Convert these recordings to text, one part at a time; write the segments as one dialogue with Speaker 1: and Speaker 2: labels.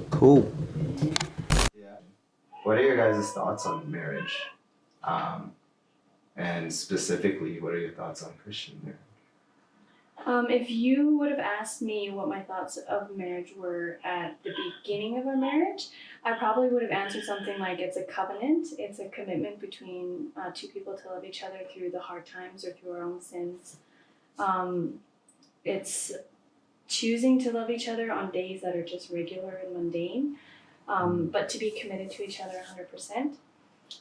Speaker 1: Cool. Yeah. What are your guys' thoughts on marriage? And specifically, what are your thoughts on Christian marriage?
Speaker 2: If you would have asked me what my thoughts of marriage were at the beginning of our marriage, I probably would have answered something like it's a covenant, it's a commitment between two people to love each other through the hard times or through our own sins. It's choosing to love each other on days that are just regular and mundane, but to be committed to each other 100%.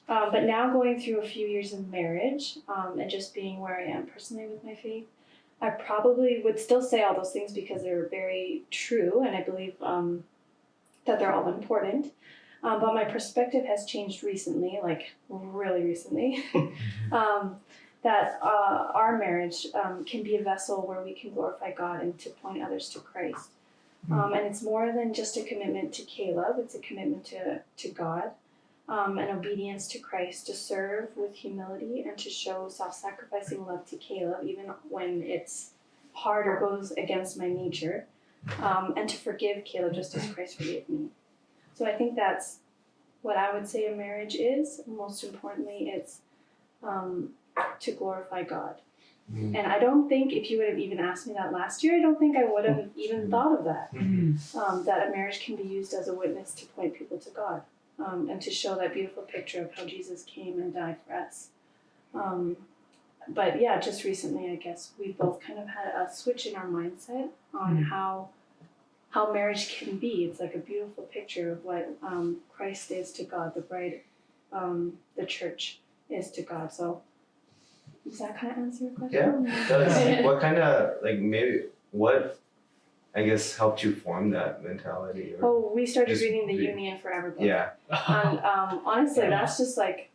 Speaker 2: But now going through a few years of marriage and just being where I am personally with my faith, I probably would still say all those things because they're very true, and I believe that they're all important. But my perspective has changed recently, like really recently, that our marriage can be a vessel where we can glorify God and to point others to Christ. And it's more than just a commitment to Caleb, it's a commitment to God. And obedience to Christ, to serve with humility and to show self-sacrificing love to Caleb, even when it's hard or goes against my nature, and to forgive Caleb just as Christ forgave me. So I think that's what I would say a marriage is. Most importantly, it's to glorify God. And I don't think if you would have even asked me that last year, I don't think I would have even thought of that, that a marriage can be used as a witness to point people to God. And to show that beautiful picture of how Jesus came and died for us. But yeah, just recently, I guess, we both kind of had a switch in our mindset on how marriage can be. It's like a beautiful picture of what Christ is to God, the bride, the church is to God. So does that kind of answer your question?
Speaker 1: Yeah, it does. What kind of, what, I guess, helped you form that mentality? Or
Speaker 2: we started reading the Union Forever book.
Speaker 1: Yeah.
Speaker 2: And honestly, that's just like,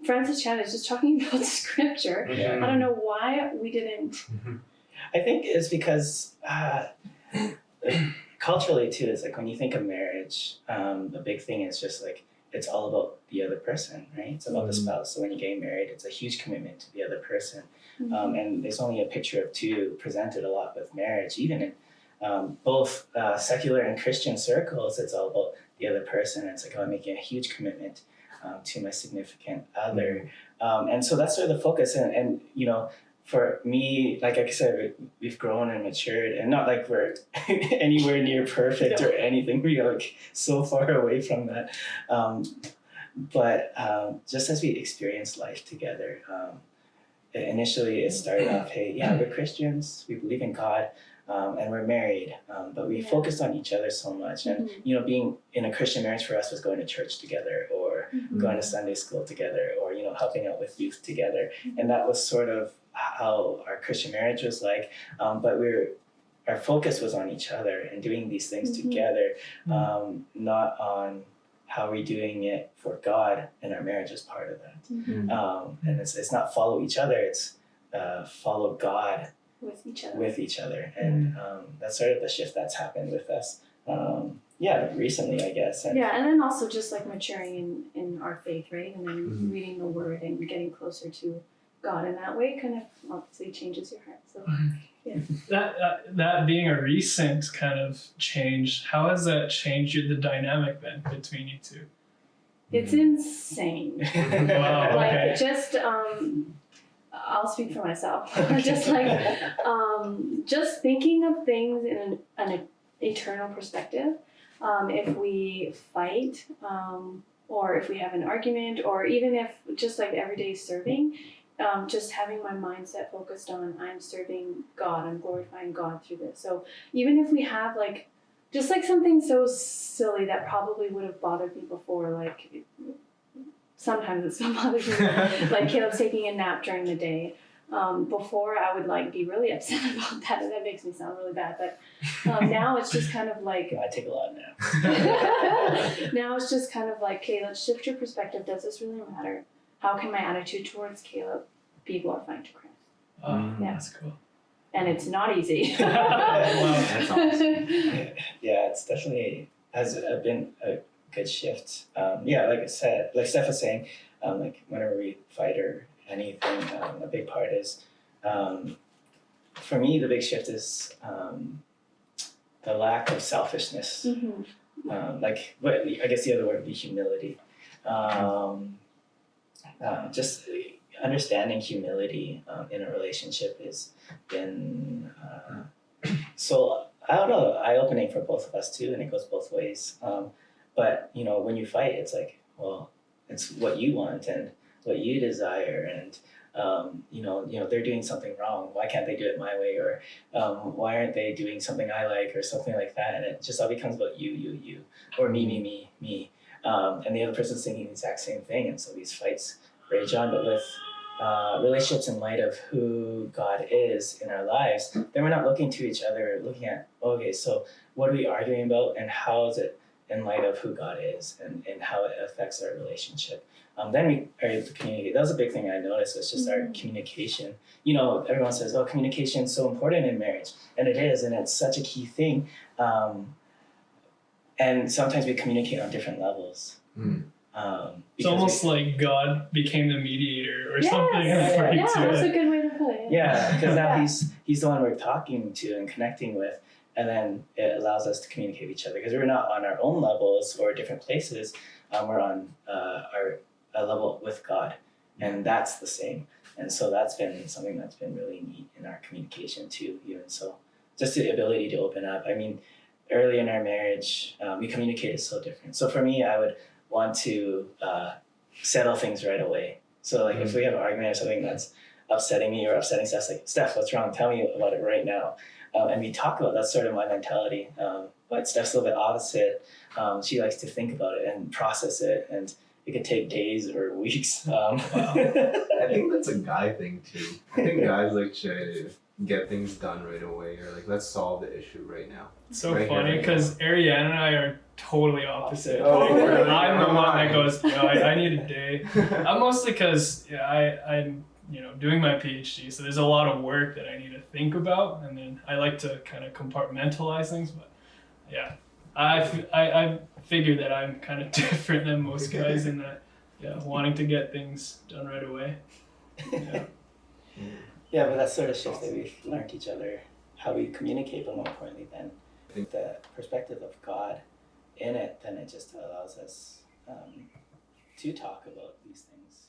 Speaker 2: Francis Chan is just talking about scripture. I don't know why we didn't.
Speaker 3: I think it's because culturally too, it's like when you think of marriage, the big thing is just like, it's all about the other person, right? It's about the spouse. So when you get married, it's a huge commitment to the other person. And there's only a picture of two presented a lot with marriage, even in both secular and Christian circles. It's all about the other person. It's like, I'm making a huge commitment to my significant other. And so that's sort of the focus. And you know, for me, like I said, we've grown and matured, and not like we're anywhere near perfect or anything. We are like so far away from that. But just as we experience life together, initially it started off, hey, yeah, we're Christians, we believe in God, and we're married, but we focused on each other so much. And you know, being in a Christian marriage for us was going to church together, or going to Sunday school together, or you know, helping out with youth together. And that was sort of how our Christian marriage was like. But our focus was on each other and doing these things together, not on how we're doing it for God, and our marriage is part of that. And it's not follow each other, it's follow God with each other. And that's sort of the shift that's happened with us. Recently, I guess.
Speaker 2: And then also just like maturing in our faith, right? And then reading the Word and getting closer to God in that way kind of obviously changes your heart. So
Speaker 4: that being a recent kind of change, how has that changed the dynamic then between you two?
Speaker 2: It's insane.
Speaker 4: Wow, okay.
Speaker 2: Like just I'll speak for myself. Just like just thinking of things in an eternal perspective. If we fight, or if we have an argument, or even if just like everyday serving, just having my mindset focused on I'm serving God, I'm glorifying God through this. So even if we have like just like something so silly that probably would have bothered me before, like sometimes it still bothers me, like Caleb's taking a nap during the day. Before I would like be really upset about that, and that makes me sound really bad, but now it's just kind of like
Speaker 3: I take a lot of naps.
Speaker 2: Now it's just kind of like, okay, let's shift your perspective. Does this really matter? How can my attitude towards Caleb be glorifying to Christ?
Speaker 4: That's cool.
Speaker 2: And it's not easy.
Speaker 1: That's awesome.
Speaker 3: Yeah, it's definitely has been a good shift. Like I said, like Steph was saying, like whenever we fight or anything, a big part is for me, the big shift is the lack of selfishness. Like, but I guess the other word would be humility. Just understanding humility in a relationship has been so, I don't know, eye-opening for both of us too, and it goes both ways. But you know, when you fight, it's like, well, it's what you want and what you desire, and you know, they're doing something wrong. Why can't they do it my way? Or why aren't they doing something I like, or something like that? And it just all becomes about you, or me. And the other person's thinking the exact same thing, and so these fights rage on. But with relationships in light of who God is in our lives, then we're not looking to each other, looking at, okay, so what are we arguing about, and how is it in light of who God is, and how it affects our relationship. Then we are able to communicate. That was a big thing I noticed, was just our communication. You know, everyone says, oh, communication is so important in marriage, and it is, and it's such a key thing. And sometimes we communicate on different levels.
Speaker 4: It's almost like God became the mediator or
Speaker 2: Yes.
Speaker 4: something.
Speaker 2: Yeah, that's a good way to put it.
Speaker 3: Yeah, because now he's the one we're talking to and connecting with, and then it allows us to communicate with each other, because we're not on our own levels or different places. We're on a level with God, and that's the same. And so that's been something that's been really neat in our communication too. Even so, just the ability to open up. I mean, early in our marriage, we communicated so different. So for me, I would want to settle things right away. So like if we have an argument or something that's upsetting me or upsetting Steph, like, Steph, what's wrong? Tell me about it right now. And we talk about it. That's sort of my mentality. But Steph's a little bit opposite. She likes to think about it and process it, and it could take days or weeks.
Speaker 1: I think that's a guy thing too. I think guys like try to get things done right away, or like, let's solve the issue right now.
Speaker 4: It's so
Speaker 1: Right
Speaker 4: funny
Speaker 1: here.
Speaker 4: because Ariane and I are totally opposite.
Speaker 1: Oh,
Speaker 4: Like,
Speaker 1: really?
Speaker 4: I'm the
Speaker 1: Come
Speaker 4: one
Speaker 1: on.
Speaker 4: that goes, I need a day. Mostly because I'm doing my PhD, so there's a lot of work that I need to think about, and then I like to kind of compartmentalize things. But yeah, I figure that I'm kind of different than most guys in that, wanting to get things done right away. Yeah.
Speaker 3: Yeah, but that sort of shift that we've learned each other, how we communicate, but more importantly, then the perspective of God in it, then it just allows us to talk about these things.